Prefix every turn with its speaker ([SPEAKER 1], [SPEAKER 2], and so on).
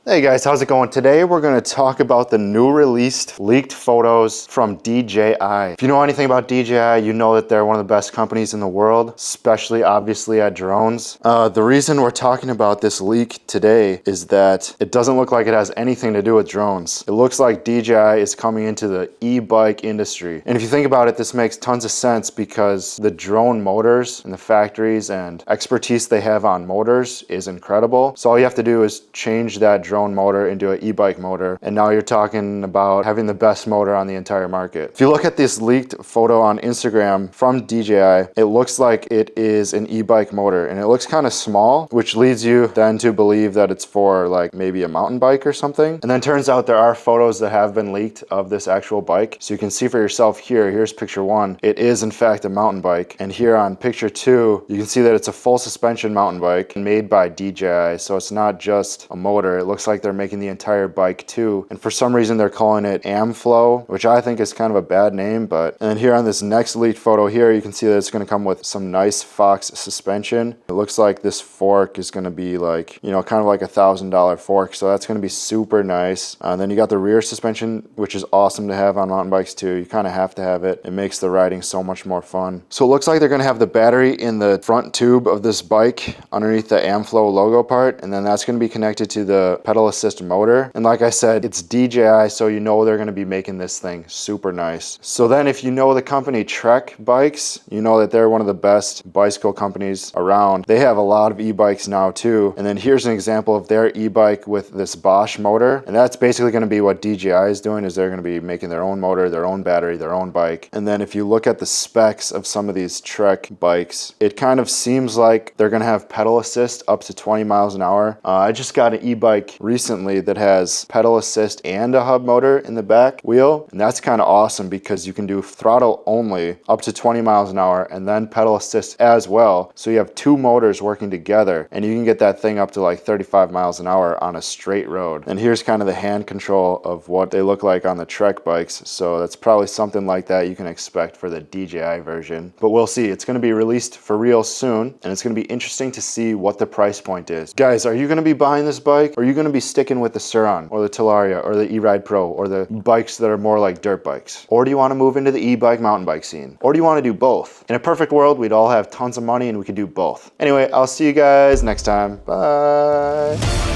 [SPEAKER 1] Hey guys, how's it going? Today we're going to talk about the new released leaked photos from DJI. If you know anything about DJI, you know that they're one of the best companies in the world, especially obviously at drones. The reason we're talking about this leak today is that it doesn't look like it has anything to do with drones. It looks like DJI is coming into the e-bike industry. And if you think about it, this makes tons of sense because the drone motors and the factories and expertise they have on motors is incredible. So all you have to do is change that drone motor into an e-bike motor, and now you're talking about having the best motor on the entire market. If you look at this leaked photo on Instagram from DJI, it looks like it is an e-bike motor, and it looks kind of small, which leads you then to believe that it's for like maybe a mountain bike or something. And then turns out there are photos that have been leaked of this actual bike, so you can see for yourself here. Here's picture one. It is in fact a mountain bike, and here on picture two you can see that it's a full suspension mountain bike made by DJI. So it's not just a motor, it looks like they're making the entire bike too. And for some reason they're calling it AMFLOW, which I think is kind of a bad name. But and then here on this next leaked photo here, you can see that it's going to come with some nice Fox suspension. It looks like this fork is going to be like, you know, kind of like $1,000 fork, so that's going to be super nice. And then you got the rear suspension, which is awesome to have on mountain bikes too. You kind of have to have it. It makes the riding so much more fun. So it looks like they're going to have the battery in the front tube of this bike underneath the AMFLOW logo part, and then that's going to be connected to the pedal assist motor. And like I said, it's DJI, so you know they're going to be making this thing super nice. So then if you know the company Trek Bikes, you know that they're one of the best bicycle companies around. They have a lot of e-bikes now too. And then here's an example of their e-bike with this Bosch motor, and that's basically going to be what DJI is doing, is they're going to be making their own motor, their own battery, their own bike. And then if you look at the specs of some of these Trek bikes, it kind of seems like they're going to have pedal assist up to 20 miles an hour. I just got an e-bike recently that has pedal assist and a hub motor in the back wheel, and that's kind of awesome because you can do throttle only up to 20 miles an hour and then pedal assist as well. So you have two motors working together, and you can get that thing up to like 35 miles an hour on a straight road. And here's kind of the hand control of what they look like on the Trek bikes, so that's probably something like that you can expect for the DJI version. But we'll see. It's going to be released for real soon, and it's going to be interesting to see what the price point is. Guys, are you going to be buying this bike, or are you going to be sticking with the Suron or the Talaria or the E-Ride Pro or the bikes that are more like dirt bikes? Or do you want to move into the e-bike mountain bike scene? Or do you want to do both? In a perfect world, we'd all have tons of money and we could do both. Anyway, I'll see you guys next time. Bye.